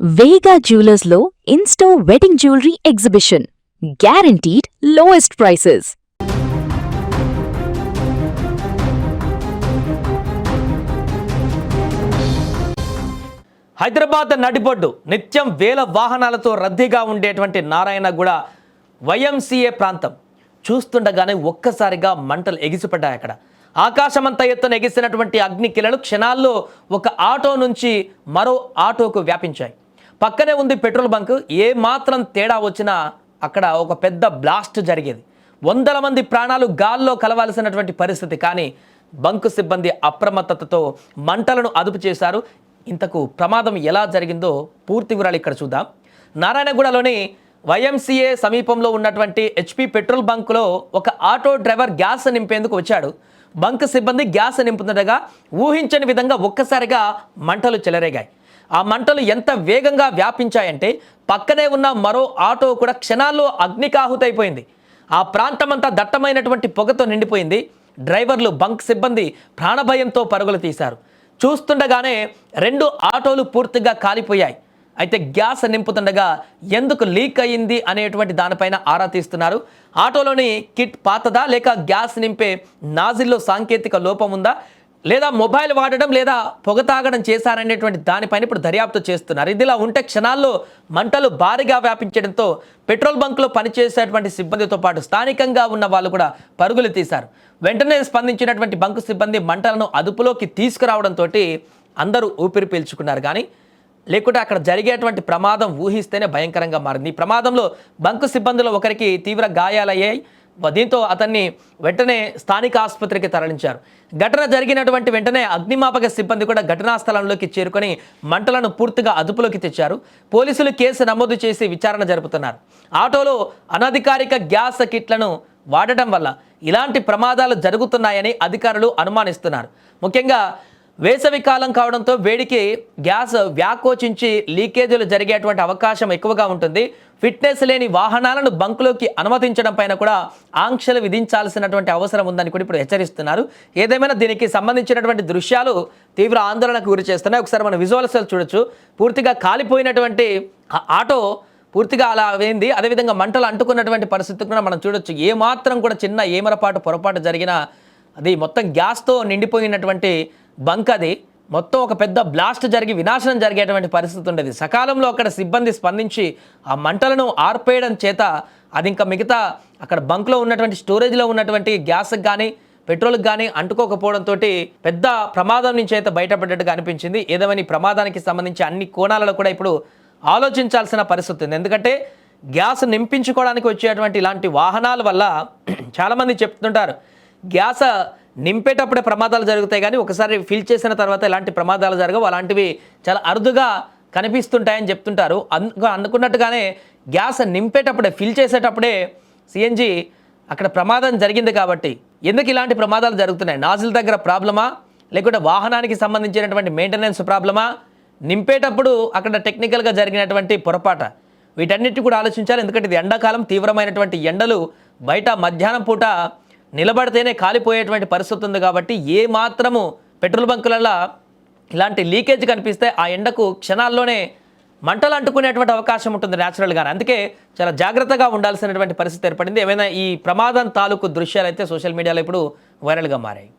వేగా జ్యువెలర్స్లో in-store wedding jewellery exhibition. Guaranteed lowest prices. Hyderabad నడిబొడ్డు నిత్యం వేల వాహనాలతో రద్దీగా ఉండేటువంటి నారాయణగూడ వైఎంసీఏ ప్రాంతం చూస్తుండగానే ఒక్కసారిగా మంటలు ఎగిసిపడ్డాయి. అక్కడ ఆకాశమంతా ఎత్తున ఎగిసినటువంటి అగ్నికిరణాలు క్షణాల్లో ఒక ఆటో నుంచి మరో ఆటోకు వ్యాపించాయి. పక్కనే ఉంది పెట్రోల్ బంక్. ఏ మాత్రం తేడా వచ్చినా అక్కడ ఒక పెద్ద బ్లాస్ట్ జరిగేది. వందల మంది ప్రాణాలు గాల్లో కలవాల్సినటువంటి పరిస్థితి. కానీ బంకు సిబ్బంది అప్రమత్తతతో మంటలను అదుపు చేశారు. ఇంతకు ప్రమాదం ఎలా జరిగిందో పూర్తి వివరాలు ఇక్కడ చూద్దాం. నారాయణగూడలోని వైఎంసీఏ సమీపంలో ఉన్నటువంటి హెచ్పి పెట్రోల్ బంకులో ఒక ఆటో డ్రైవర్ గ్యాస్ నింపేందుకు వచ్చాడు. బంక్ సిబ్బంది గ్యాస్ నింపుతుండగా ఊహించని విధంగా ఒక్కసారిగా మంటలు చెలరేగాయి. ఆ మంటలు ఎంత వేగంగా వ్యాపించాయంటే పక్కనే ఉన్న మరో ఆటో కూడా క్షణాల్లో అగ్నికాహుతైపోయింది. ఆ ప్రాంతమంతా దట్టమైనటువంటి పొగతో నిండిపోయింది. డ్రైవర్లు, బంక్ సిబ్బంది ప్రాణభయంతో పరుగులు తీశారు. చూస్తుండగానే 2 ఆటోలు పూర్తిగా కాలిపోయాయి. అయితే గ్యాస్ నింపుతుండగా ఎందుకు లీక్ అయ్యింది అనేటువంటి దానిపైన ఆరా తీస్తున్నారు. ఆటోలోని కిట్ పాతదా, లేక గ్యాస్ నింపే నాజిల్లో సాంకేతిక లోపం ఉందా, లేదా మొబైల్ వాడడం లేదా పొగ తాగడం చేశారనేటువంటి దానిపైన ఇప్పుడు దర్యాప్తు చేస్తున్నారు. ఇదిలా ఉంటే క్షణాల్లో మంటలు భారీగా వ్యాపించడంతో పెట్రోల్ బంక్లో పనిచేసేటువంటి సిబ్బందితో పాటు స్థానికంగా ఉన్న వాళ్ళు కూడా పరుగులు తీశారు. వెంటనే స్పందించినటువంటి బంకు సిబ్బంది మంటలను అదుపులోకి తీసుకురావడంతో అందరూ ఊపిరి పీల్చుకున్నారు. కానీ లేకుంటే అక్కడ జరిగేటువంటి ప్రమాదం ఊహిస్తేనే భయంకరంగా మారింది. ఈ ప్రమాదంలో బంకు సిబ్బందిలో ఒకరికి తీవ్ర గాయాలయ్యాయి. దీంతో అతన్ని వెంటనే స్థానిక ఆసుపత్రికి తరలించారు. ఘటన జరిగినటువంటి వెంటనే అగ్నిమాపక సిబ్బంది కూడా ఘటనా స్థలంలోకి చేరుకొని మంటలను పూర్తిగా అదుపులోకి తెచ్చారు. పోలీసులు కేసు నమోదు చేసి విచారణ జరుపుతున్నారు. ఆటోలో అనధికారిక గ్యాస్ కిట్లను వాడటం వల్ల ఇలాంటి ప్రమాదాలు జరుగుతున్నాయని అధికారులు అనుమానిస్తున్నారు. ముఖ్యంగా వేసవి కాలం కావడంతో వేడికి గ్యాస్ వ్యాకోచించి లీకేజీలు జరిగేటువంటి అవకాశం ఎక్కువగా ఉంటుంది. ఫిట్నెస్ లేని వాహనాలను బంకులోకి అనుమతించడం పైన కూడా ఆంక్షలు విధించాల్సినటువంటి అవసరం ఉందని కూడా ఇప్పుడు హెచ్చరిస్తున్నారు. ఏదేమైనా దీనికి సంబంధించినటువంటి దృశ్యాలు తీవ్ర ఆందోళనకు గురి చేస్తున్నాయి. ఒకసారి మన విజువల్స్ చూడొచ్చు. పూర్తిగా కాలిపోయినటువంటి ఆటో పూర్తిగా అలా అయింది. అదేవిధంగా మంటలు అంటుకున్నటువంటి పరిస్థితి కూడా మనం చూడొచ్చు. ఏమాత్రం కూడా చిన్న ఏమరపాటు పొరపాటు జరిగినా అది మొత్తం గ్యాస్తో నిండిపోయినటువంటి బంక్, అది మొత్తం ఒక పెద్ద బ్లాస్ట్ జరిగి వినాశనం జరిగేటువంటి పరిస్థితి ఉండేది. సకాలంలో అక్కడ సిబ్బంది స్పందించి ఆ మంటలను ఆర్పేయడం చేత అది ఇంకా మిగతా అక్కడ బంక్లో ఉన్నటువంటి స్టోరేజ్లో ఉన్నటువంటి గ్యాస్కి కానీ పెట్రోల్కి కానీ అంటుకోకపోవడంతో పెద్ద ప్రమాదం నుంచి అయితే బయటపడ్డట్టుగా అనిపించింది. ఏదేమైనా ఈ ప్రమాదానికి సంబంధించి అన్ని కోణాలలో కూడా ఇప్పుడు ఆలోచించాల్సిన పరిస్థితి ఉంది. ఎందుకంటే గ్యాస్ నింపించుకోవడానికి వచ్చేటువంటి ఇలాంటి వాహనాల వల్ల చాలామంది చెప్తుంటారు గ్యాస్ నింపేటప్పుడే ప్రమాదాలు జరుగుతాయి, కానీ ఒకసారి ఫిల్ చేసిన తర్వాత ఎలాంటి ప్రమాదాలు జరగవు, అలాంటివి చాలా అరుదుగా కనిపిస్తుంటాయని చెప్తుంటారు. అనుకున్నట్టుగానే గ్యాస్ నింపేటప్పుడే, ఫిల్ చేసేటప్పుడే సిఎన్జి అక్కడ ప్రమాదం జరిగింది. కాబట్టి ఎందుకు ఇలాంటి ప్రమాదాలు జరుగుతున్నాయి? నాజిల్ దగ్గర ప్రాబ్లమా, లేకుంటే వాహనానికి సంబంధించినటువంటి మెయింటెనెన్స్ ప్రాబ్లమా, నింపేటప్పుడు అక్కడ టెక్నికల్గా జరిగినటువంటి పొరపాట, వీటన్నిటి కూడా ఆలోచించాలి. ఎందుకంటే ఇది ఎండాకాలం, తీవ్రమైనటువంటి ఎండలు, బయట మధ్యాహ్నం పూట నిలబడితేనే కాలిపోయేటువంటి పరిస్థితి ఉంది. కాబట్టి ఏ మాత్రము పెట్రోల్ బంకులలో ఇలాంటి లీకేజ్ కనిపిస్తే ఆ ఎండకు క్షణాల్లోనే మంటలు అంటుకునేటువంటి అవకాశం ఉంటుంది న్యాచురల్గానే. అందుకే చాలా జాగ్రత్తగా ఉండాల్సినటువంటి పరిస్థితి ఏర్పడింది. ఏమైనా ఈ ప్రమాదం తాలూకు దృశ్యాలు అయితే సోషల్ మీడియాలో ఇప్పుడు వైరల్గా మారాయి.